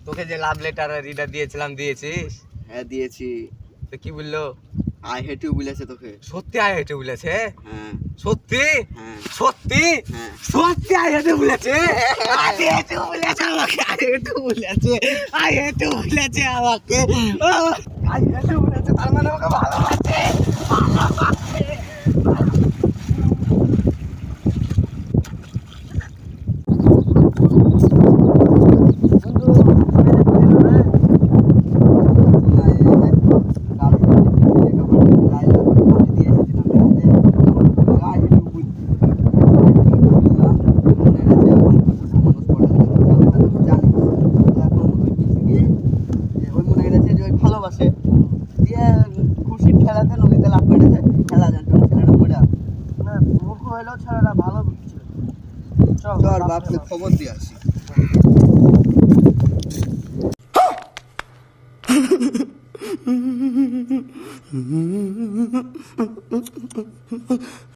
তোকে যে love letter আর এটা দিয়েছিলাম দিয়েছিস? হ্যাঁ দিয়েছি। তো কি বললো? আই হেট ইউ বলেছে তোকে। সত্যি আই হেটে বলেছে? হ্যাঁ সত্যি? হ্যাঁ সত্যি? হ্যাঁ। সত্যি আই হেটে বলেছে? আই হেটে বলেছে আমাকে, আই হেটে বলেছে, আই হেটে বলেছে আমাকে, আই হেটে বলেছে, তার মানে আমাকে ভালোবাসে। ভালোবাসে দিয়ে খুশির খেলাতে নদীতে লাফ মেরেছে, খেলা জানতো না ছেলেটা মরে। না মূর্খ হইলেও ছেলেটা ভালো ছিল। চল বাপকে খবর দিয়ে আসি।